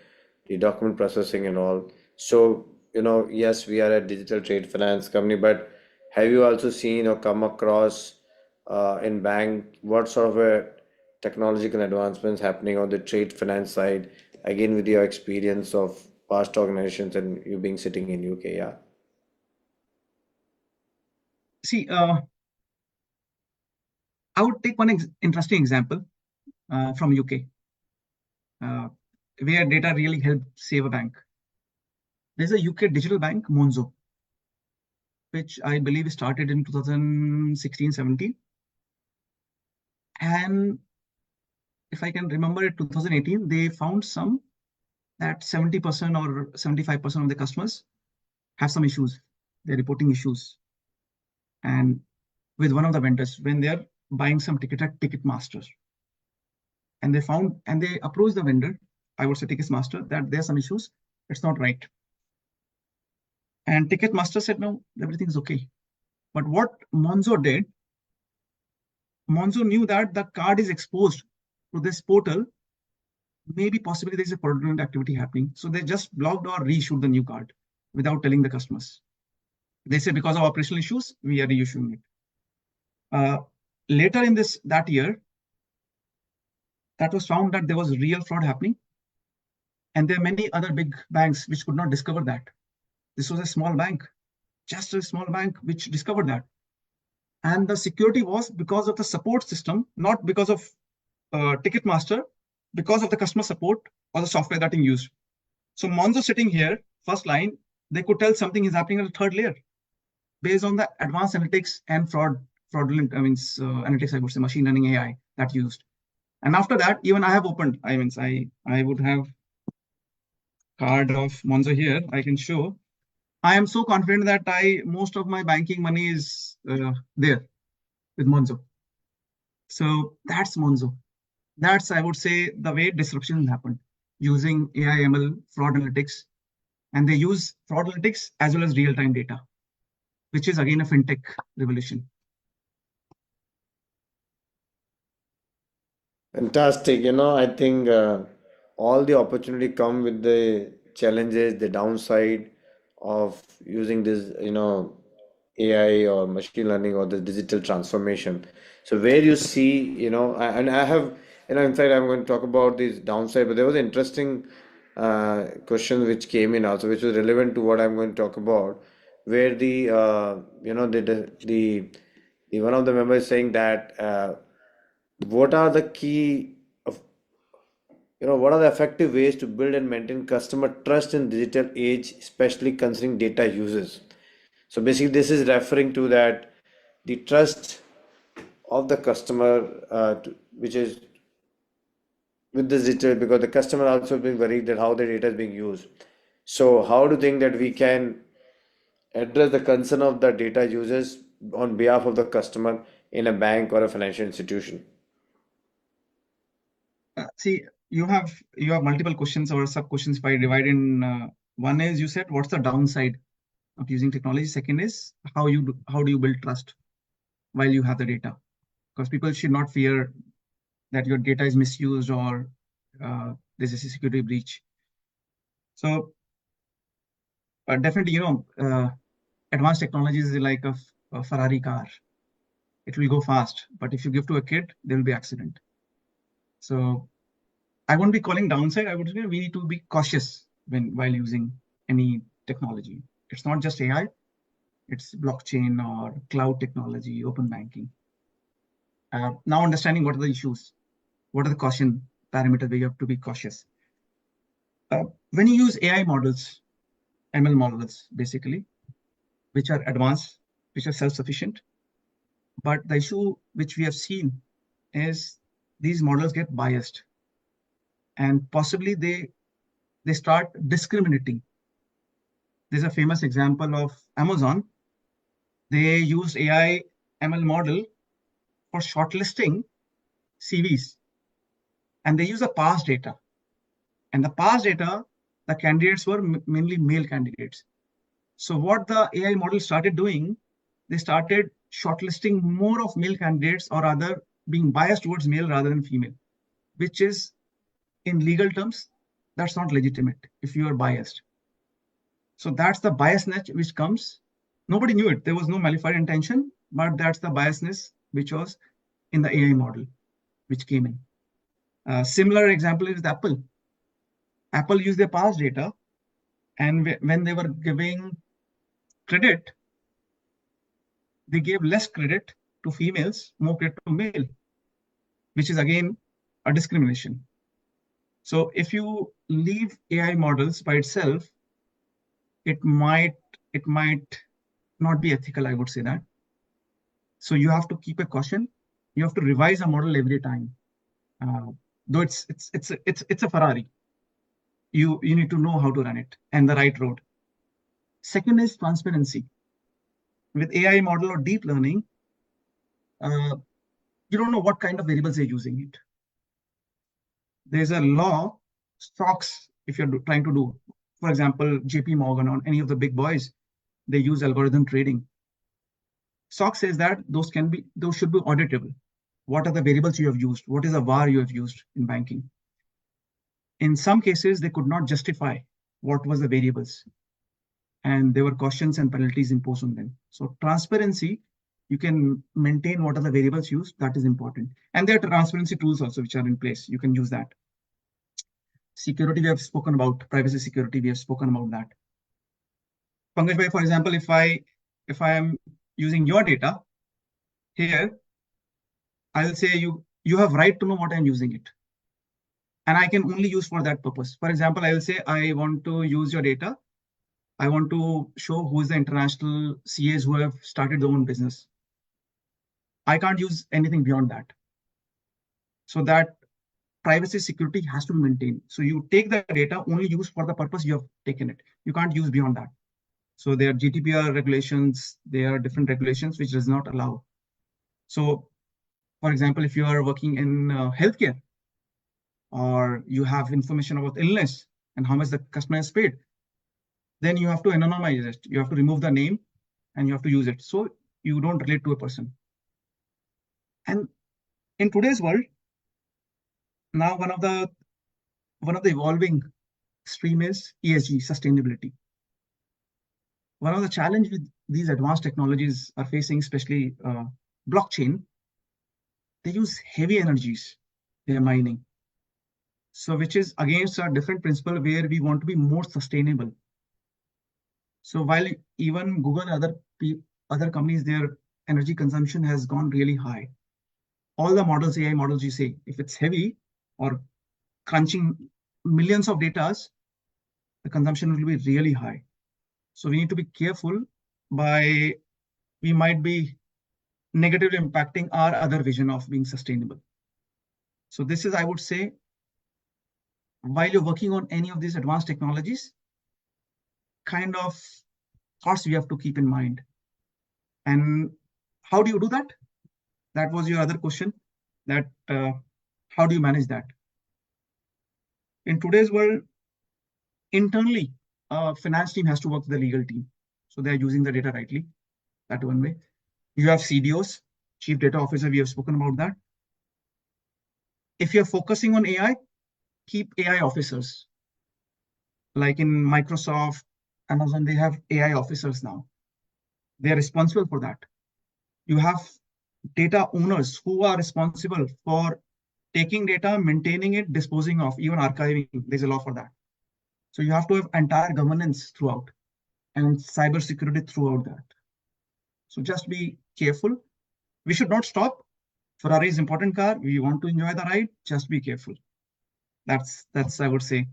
the document processing and all. So, yes, we are a digital trade finance company, but have you also seen or come across in bank what sort of a technological advancements happening on the trade finance side? Again, with your experience of past organizations and you being sitting in UK, yeah. See, I would take one interesting example from UK, where data really helped save a bank. There's a UK digital bank, Monzo, which I believe started in 2016-17. And if I can remember it, 2018, they found that 70% or 75% of the customers have some issues. They're reporting issues. And with one of the vendors, when they're buying some ticket at Ticketmaster, and they approached the vendor, I would say Ticketmaster, that there's some issues. It's not right. And Ticketmaster said, no, everything's okay. But what Monzo did, Monzo knew that the card is exposed to this portal. Maybe possibly there's a fraudulent activity happening. So they just blocked or reissued the new card without telling the customers. They say because of operational issues, we are reissuing it. Later in that year, that was found that there was real fraud happening. And there are many other big banks which could not discover that. This was a small bank, just a small bank which discovered that. And the security was because of the support system, not because of Ticketmaster, because of the customer support or the software that is used. So Monzo sitting here, first line, they could tell something is happening at the third layer based on the advanced analytics and fraudulent, analytics, I would say machine learning AI that used. And after that, even I have opened, I would have card of Monzo here, I can show. I am so confident that most of my banking money is there with Monzo. So that's Monzo. That's, I would say, the way disruption happened using AI, ML, fraud analytics. And they use fraud analytics as well as real-time data, which is again a fintech revolution. Fantastic. I think all the opportunity come with the challenges, the downside of using this, AI or machine learning or the digital transformation. So where you see, and I have, in fact, I'm going to talk about this downside, but there was an interesting question which came in also, which was relevant to what I'm going to talk about, where the one of the members saying that what are the key of, what are the effective ways to build and maintain customer trust in digital age, especially considering data uses. So basically, this is referring to that the trust of the customer, which is with this digital, because the customer also being worried that how the data is being used. So how do you think that we can address the concern of the data users on behalf of the customer in a bank or a financial institution? See, you have multiple questions or sub questions. If I divide in, one is you said what's the downside of using technology. Second is how do you build trust while you have the data, because people should not fear that your data is misused or there's a security breach. So definitely, advanced technologies is like a Ferrari car. It will go fast, but if you give to a kid, there will be accident. So I won't be calling downside. I would say we need to be cautious while using any technology. It's not just AI, it's blockchain or cloud technology, open banking. Now understanding what are the issues, what are the caution parameters where you have to be cautious. When you use AI models, ML models, basically, which are advanced, which are self-sufficient, but the issue which we have seen is these models get biased, and possibly they start discriminating. There's a famous example of Amazon. They used AI ML model for shortlisting CVs, and they use the past data. And the past data, the candidates were mainly male candidates. So what the AI model started doing, they started shortlisting more of male candidates, or rather being biased towards male rather than female, which is, in legal terms, that's not legitimate if you are biased. So that's the biasness which comes. Nobody knew it. There was no malafide intention, but that's the biasness which was in the AI model, which came in. Similar example is Apple. Apple used their past data, and when they were giving credit, they gave less credit to females, more credit to male, which is again a discrimination. So if you leave AI models by itself, it might not be ethical, I would say that. So you have to keep a caution. You have to revise a model every time. Though it's a Ferrari. You need to know how to run it and the right road. Second is transparency. With AI model or deep learning, you don't know what kind of variables they're using it. There's a law, stocks, if you're trying to do, for example, JP Morgan or any of the big boys, they use algorithm trading. SOC says that those should be auditable. What are the variables you have used? What is the VAR you have used in banking? In some cases, they could not justify what was the variables. And there were cautions and penalties imposed on them. So transparency, you can maintain what are the variables used. That is important. And there are transparency tools also which are in place. You can use that. Security, we have spoken about. Privacy security, we have spoken about that. Pankaj bhai, for example, if I am using your data here, I'll say you have right to know what I'm using it. And I can only use for that purpose. For example, I will say I want to use your data. I want to show who is the international CAs who have started their own business. I can't use anything beyond that. So that privacy security has to be maintained. So you take the data only use for the purpose you have taken it. You can't use beyond that. So there are GDPR regulations, there are different regulations which does not allow. So for example, if you are working in healthcare or you have information about illness and how much the customer has paid, then you have to anonymize it. You have to remove the name and you have to use it. So you don't relate to a person. And in today's world, now one of the evolving stream is ESG, sustainability. One of the challenge with these advanced technologies are facing, especially blockchain, they use heavy energies they are mining. So which is against a different principle where we want to be more sustainable. So while even Google and other companies, their energy consumption has gone really high. All the models, AI models you say, if it's heavy or crunching millions of data, the consumption will be really high. So we need to be careful we might be negatively impacting our other vision of being sustainable. So this is, I would say, while you're working on any of these advanced technologies, kind of thoughts you have to keep in mind. And how do you do that? That was your other question, that how do you manage that? In today's world, internally, finance team has to work with the legal team. So they're using the data rightly, that one way. You have CDOs, Chief Data Officer, we have spoken about that. If you're focusing on AI, keep AI officers. Like in Microsoft, Amazon, they have AI officers now. They're responsible for that. You have data owners who are responsible for taking data, maintaining it, disposing of, even archiving. There's a law for that. So you have to have entire governance throughout and cybersecurity throughout that. So just be careful. We should not stop. Ferrari is important car. We want to enjoy the ride. Just be careful. That's I would say,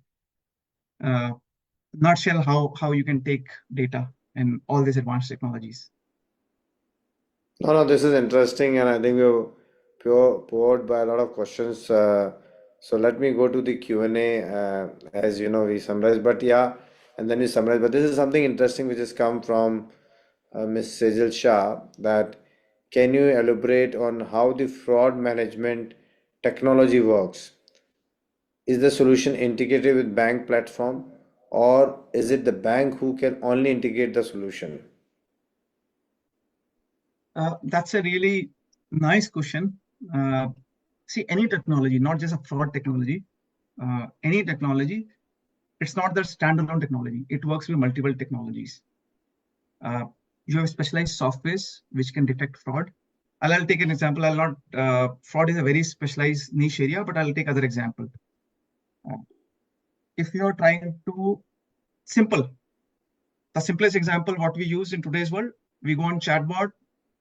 nutshell how you can take data and all these advanced technologies. No, this is interesting, and I think we're poured by a lot of questions. So let me go to the Q&A. As you know, we summarize, but yeah, and then we summarize. But this is something interesting which has come from Ms. Sejal Shah. That can you elaborate on how the fraud management technology works? Is the solution integrated with bank platform, or is it the bank who can only integrate the solution? That's a really nice question. See, any technology, not just a fraud technology, any technology, it's not the standalone technology. It works with multiple technologies. You have specialized softwares which can detect fraud. I'll take an example. Fraud is a very specialized niche area, but I'll take other example. If you're trying to the simplest example, what we use in today's world, we go on chatbot,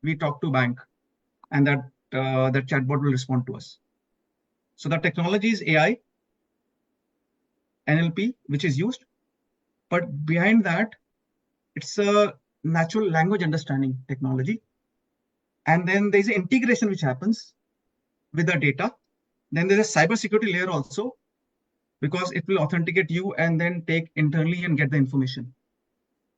we talk to bank. and that chatbot will respond to us. So the technology is AI, NLP, which is used, but behind that, it's a natural language understanding technology. And then there's an integration which happens with the data. Then there's a cybersecurity layer also, because it will authenticate you and then take internally and get the information.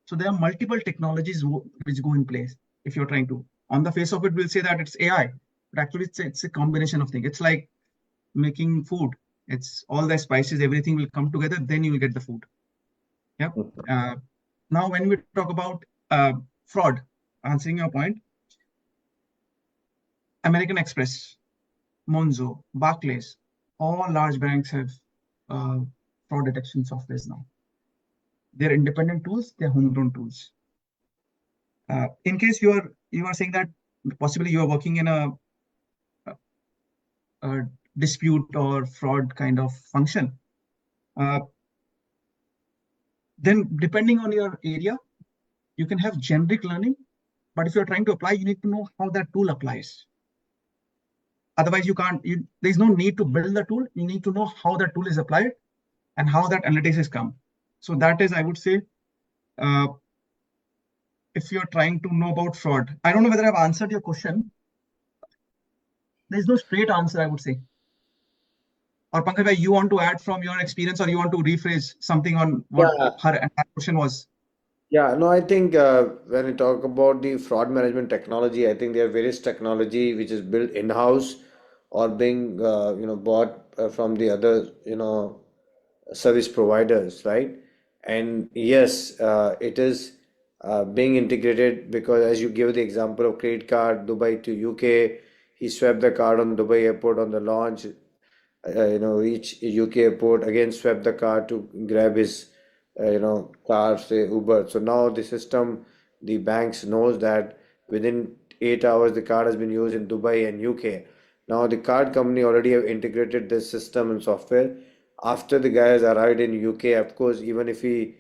So there are multiple technologies which go in place. If you're trying to, on the face of it, we'll say that it's AI, but actually it's a combination of things. It's like making food. It's all the spices, everything will come together, then you will get the food. Yeah. Now, when we talk about fraud, answering your point, American Express, Monzo, Barclays, all large banks have fraud detection softwares now. They're independent tools, they're homegrown tools. In case you are saying that possibly you are working in a dispute or fraud kind of function, then depending on your area, you can have generic learning, but if you're trying to apply, you need to know how that tool applies. Otherwise, you can't. There's no need to build the tool. You need to know how that tool is applied and how that analytics has come. So that is, I would say, if you're trying to know about fraud. I don't know whether I've answered your question. There's no straight answer, I would say. Or Pankaj, you want to add from your experience, or you want to rephrase something on what her question was? Yeah, no, I think when we talk about the fraud management technology, I think there are various technology which is built in-house or being bought from the other service providers, right? And yes, it is being integrated because as you give the example of credit card, Dubai to UK, he swept the card on Dubai airport on the launch, reach UK airport, again swept the car to grab his, car, say Uber. So now the system, the banks knows that within 8 hours the card has been used in Dubai and UK. Now the card company already have integrated this system and software. After the guy has arrived in UK, of course, even if he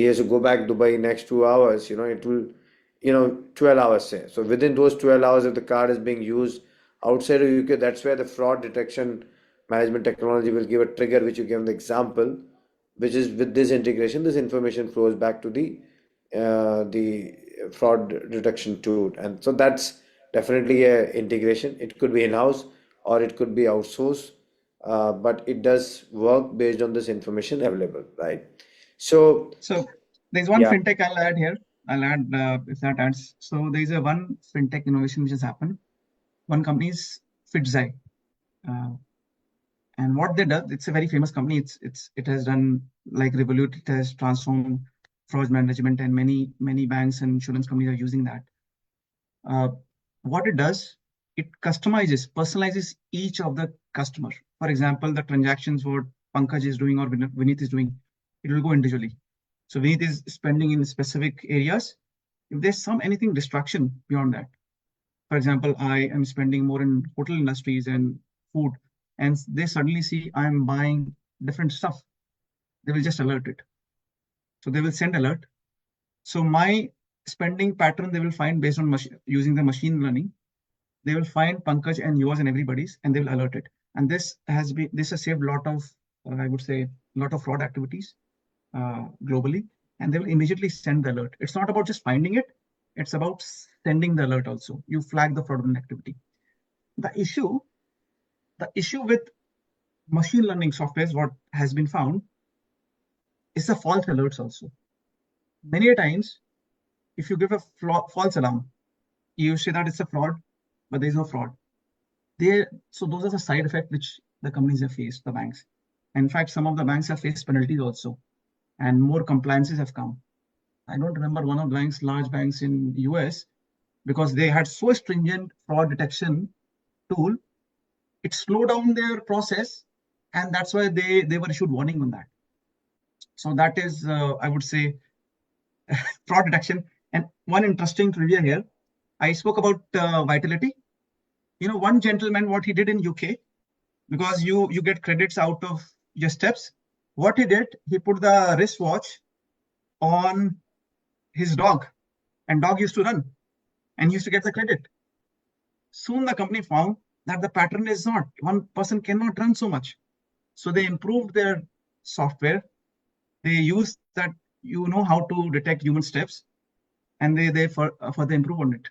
has to go back Dubai next 2 hours, it will, 12 hours say. So within those 12 hours, if the card is being used outside of UK, that's where the fraud detection management technology will give a trigger, which you gave the example, which is with this integration, this information flows back to the fraud detection tool, and so that's definitely a integration. It could be in-house or it could be outsourced, but it does work based on this information available, right? So There's one fintech I'll add here. I'll add if that adds. So there's one fintech innovation which has happened. One company is Fitzai, and what they do, it's a very famous company. It has done like Revolut. It has transformed fraud management, and many banks and insurance companies are using that. What it does, it customizes, personalizes each of the customer. For example, the transactions what Pankaj is doing or Vineet is doing, it will go individually. So Vineet is spending in specific areas. If there's anything distraction beyond that, for example, I am spending more in hotel industries and food, and they suddenly see I'm buying different stuff, they will just alert it. So they will send alert. So my spending pattern they will find based on using the machine learning. They will find Pankaj and yours and everybody's, and they will alert it. And this has saved a lot of, I would say, a lot of fraud activities globally, and they will immediately send the alert. It's not about just finding it, it's about sending the alert also. You flag the fraudulent activity. The issue with machine learning software, what has been found, is the false alerts also. Many a times, if you give a false alarm, you say that it's a fraud, but there's no fraud. So those are the side effects which the companies have faced, the banks. In fact, some of the banks have faced penalties also, and more compliances have come. I don't remember one of the banks, large banks in US, because they had so stringent fraud detection tool, it slowed down their process, and that's why they were issued warning on that. So that is, I would say, fraud detection. And one interesting trivia here, I spoke about Vitality. One gentleman, what he did in UK, because you get credits out of your steps. What he did, he put the wristwatch on his dog, and dog used to run, and he used to get the credit. Soon the company found that the pattern is not, one person cannot run so much. So they improved their software. They use that, how to detect human steps, and they further improve on it.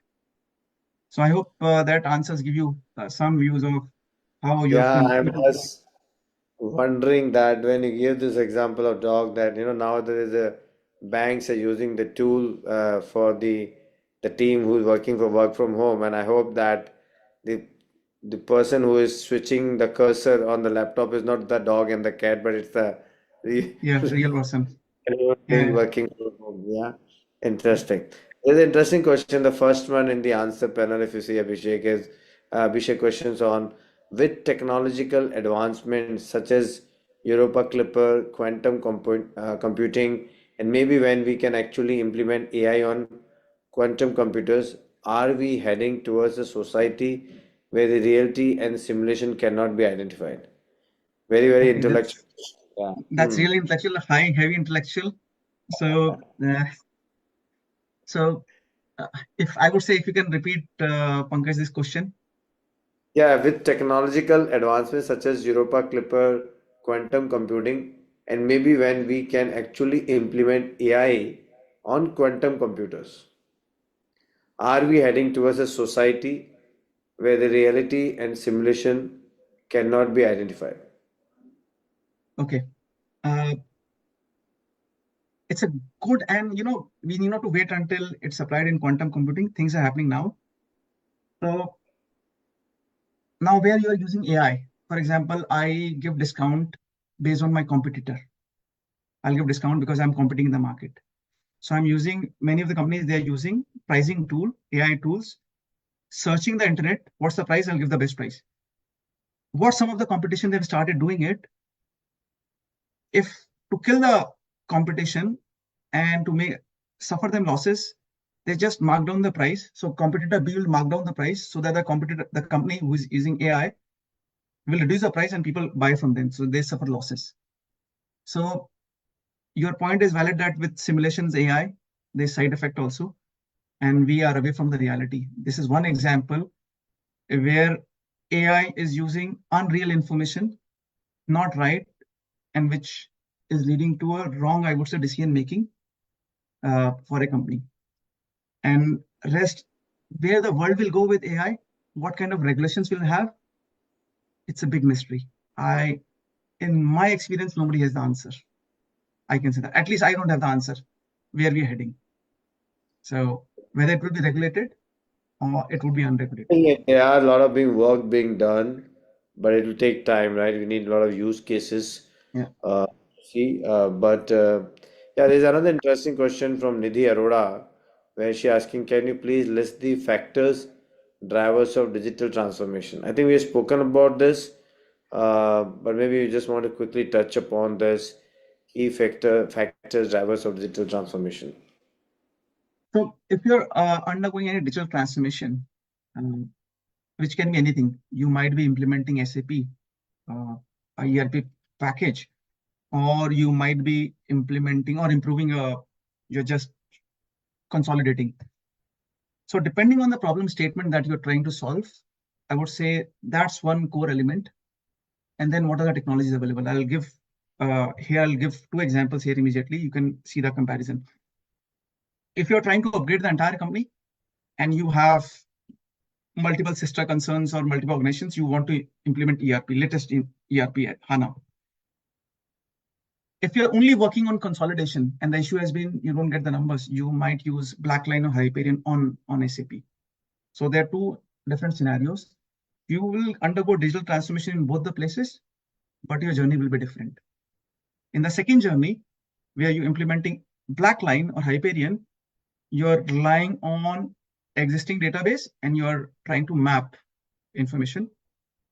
So I hope that answers give you some views of how your Yeah, friend. I'm just wondering that when you give this example of dog, that now there is a banks are using the tool for the team who's working for work from home, and I hope that the the person who is switching the cursor on the laptop is not the dog and the cat, but it's the re- Yeah, real person. human being Yeah, working from home. Yeah, interesting. There's an interesting question. The first one in the answer panel, if you see Abhishek, is Abhishek questions on with technological advancements such as Europa Clipper, computing, and maybe when we can actually implement AI on quantum computers, are we heading towards a society where the reality and simulation cannot be identified? Very, very okay, intellectual. Yeah. that's Hmm. really intellectual, high, heavy intellectual. So, so uh, if I would say, if you can repeat, Pankaj, this question. Yeah, with technological advancements such as Europa Clipper, quantum computing, and maybe when we can actually implement AI on quantum computers, are we heading towards a society where the reality and simulation cannot be identified? Okay, uh, it's a good, and we need not to wait until it's applied in quantum computing. Things are happening now. So now, where you are using AI, for example, I give discount based on my competitor. I'll give discount because I'm competing in the market. So I'm using, many of the companies, they're using pricing tool, AI tools, searching the internet. What's the price? I'll give the best price. What some of the competition they've started doing it, if to kill the competition and to make suffer them losses, they just mark down the price. So competitor B will mark down the price so that the company who is using AI will reduce the price and people buy from them. So they suffer losses. So your point is valid that with simulations AI, there's side effect also, and we are away from the reality. This is one example where AI is using unreal information, not right, and which is leading to a wrong, I would say, decision making for a company. And rest, where the world will go with AI, what kind of regulations will have, it's a big mystery. In my experience, nobody has the answer. I can say that. At least I don't have the answer where we're heading. So whether it will be regulated or it would be unregulated. Yeah, there are a lot of work being done, but it will take time, right? We need a lot of use cases. Yeah. Uh, but yeah, there's another interesting question from Nidhi Arora, where she asking, can you please list the factors, drivers of digital transformation? I think we have spoken about this, but maybe you just want to quickly touch upon this key factors, drivers of digital transformation. So if you're undergoing any digital transformation, um, which can be anything, you might be implementing SAP, a ERP package, or you might be implementing or improving you're just consolidating. So depending on the problem statement that you're trying to solve, I would say that's one core element. And then what are the technologies available? I'll give two examples here immediately. You can see the comparison. If you're trying to upgrade the entire company and you have multiple sister concerns or multiple organizations, you want to implement ERP, latest in ERP at HANA. If you're only working on consolidation and the issue has been you don't get the numbers, you might use Blackline or Hyperion on SAP. So there are two different scenarios. You will undergo digital transformation in both the places, but your journey will be different. In the second journey, where you're implementing Blackline or Hyperion, you're relying on existing database and you're trying to map information.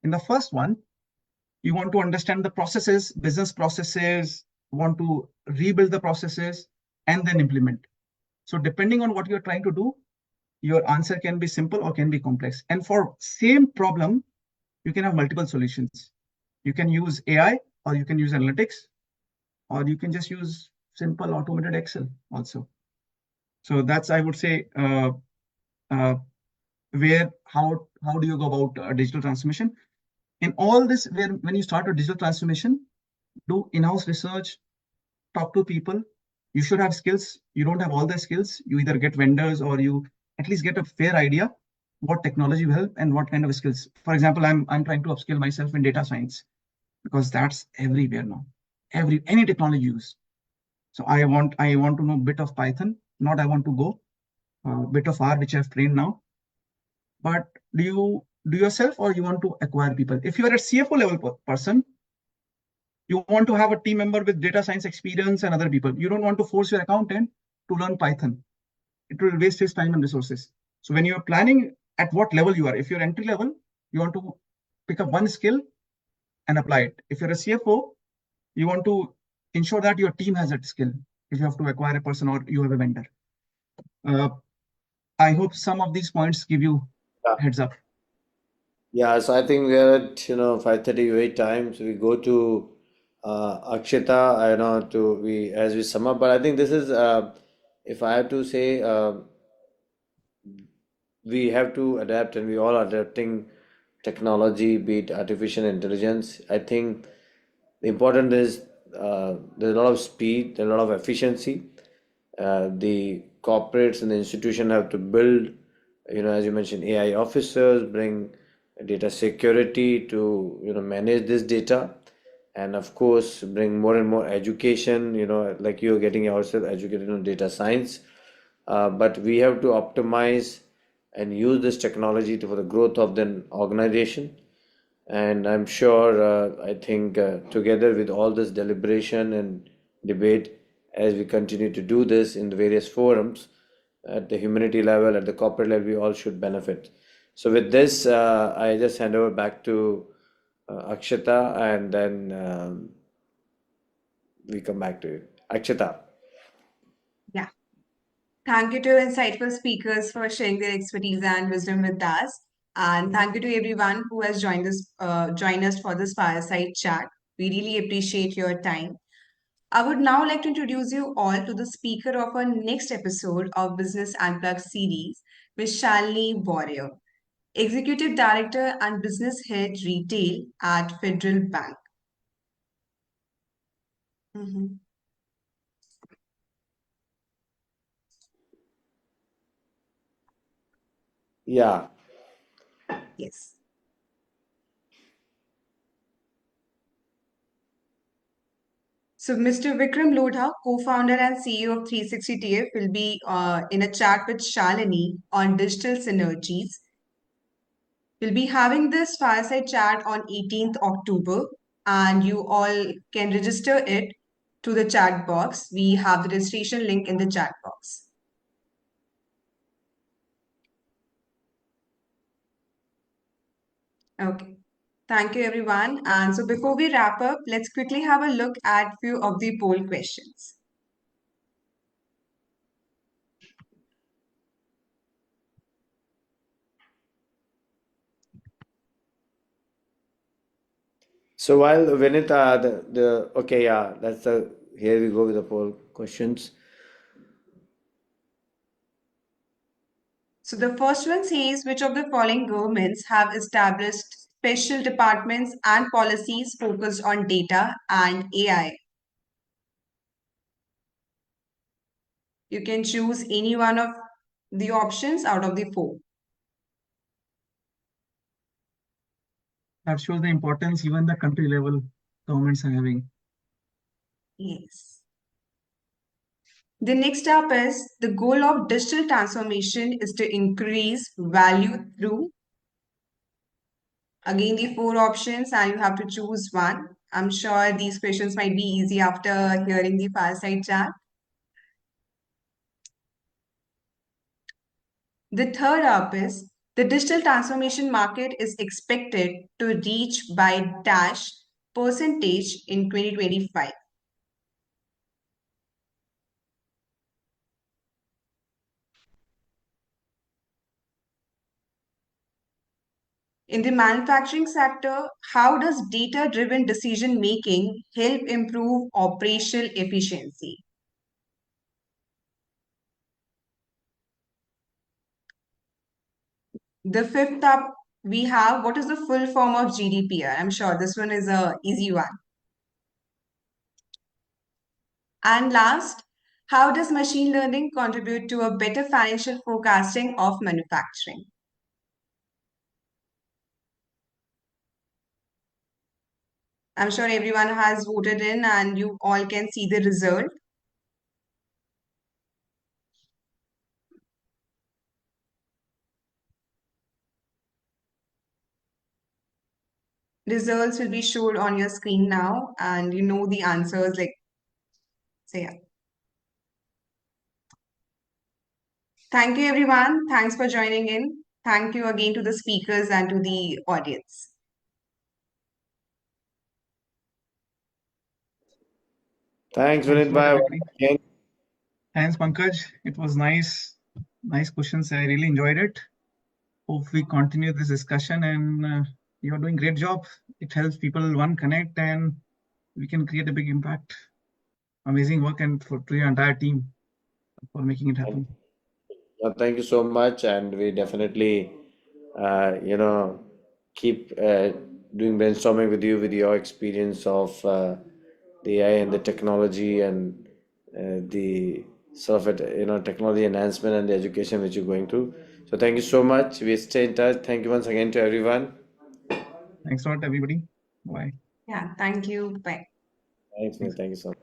In the first one, you want to understand the processes, business processes, want to rebuild the processes, and then implement. So depending on what you're trying to do, your answer can be simple or can be complex. And for same problem, you can have multiple solutions. You can use AI, or you can use analytics, or you can just use simple automated Excel also. So that's, I would say, where how how do you go about digital transformation? In all this, when you start a digital transformation, do in-house research, talk to people. You should have skills. You don't have all the skills. You either get vendors or you at least get a fair idea what technology will help and what kind of skills. For example, I'm trying to upskill myself in data science because that's everywhere now. Any technology use. So I want to know a bit of Python. Not I want to go bit of R which I've trained now. But do you do yourself or you want to acquire people? If you are a CFO level person, you want to have a team member with data science experience and other people. You don't want to force your accountant to learn Python. It will waste his time and resources. So when you are planning at what level you are, if you're entry level, you want to pick up one skill and apply it. If you're a CFO, you want to ensure that your team has that skill. If you have to acquire a person or you have a vendor. I hope some of these points give you Yeah. heads up. Yeah, so I think we're at 5:30 UAE time, so we go to Akshita. I know to we as we sum up, but I think this is if I have to say we have to adapt, and we all are adapting technology, be it artificial intelligence. I think the important is there's a lot of speed, there's a lot of efficiency. The corporates and the institution have to build, as you mentioned, AI officers, bring data security to, manage this data, and of course, bring more and more education, like you're getting yourself educated on data science. But we have to optimize and use this technology for the growth of the organization. And I'm sure, I think together with all this deliberation and debate, as we continue to do this in the various forums, at the humanity level, at the corporate level, we all should benefit. So, with this, I just hand over back to Akshita, and then we come back to you. Akshita. Yeah. Thank you to insightful speakers for sharing their expertise and wisdom with us. And thank you to everyone who has joined us for this fireside chat. We really appreciate your time. I would now like to introduce you all to the speaker of our next episode of Business Unplugged series, Ms. Shalini Warrior, Executive Director and Business Head Retail at Federal Bank. Mhm. Yeah. Yes. So, Mr. Vikram Lodha, co-founder and CEO of 360 TF, will be in a chat with Shalini on digital synergies. We'll be having this fireside chat on 18th October, and you all can register it to the chat box. We have the registration link in the chat box. Okay. Thank you, everyone. And so before we wrap up, let's quickly have a look at few of the poll questions. So while Vinita, okay, yeah, here we go with the poll questions. So the first one says, which of the following governments have established special departments and policies focused on data and AI? You can choose any one of the options out of the four. That shows the importance even the country level governments are having. Yes. The next up is the goal of digital transformation is to increase value through. Again, the four options, and you have to choose one. I'm sure these questions might be easy after hearing the fireside chat. The third up is the digital transformation market is expected to reach by dash percentage in 2025. In the manufacturing sector, how does data-driven decision making help improve operational efficiency? The fifth up we have what is the full form of GDPR? I'm sure this one is a easy one. And last, how does machine learning contribute to a better financial forecasting of manufacturing? I'm sure everyone has voted in and you all can see the result. Results will be shown on your screen now, and you know the answers like, so yeah. Thank you, everyone. Thanks for joining in. Thank you again to the speakers and to the audience. Thanks, Thanks Vineet a lot, bhai. everybody. Again. Thanks, Pankaj. It was nice. Nice questions. I really enjoyed it. Hope we continue this discussion, and you're doing great job. It helps people one connect, and we can create a big impact. Amazing work, and for to your entire team for making it happen. Thank you so much, and we definitely, you know, keep doing brainstorming with you with your experience of the AI and the technology and the sort of technology enhancement and the education which you're going through. So thank you so much. We stay in touch. Thank you once again to everyone. Thanks a lot, everybody. Bye. Yeah, thank you. Bye. Thanks, man. Thanks. Thank you so much.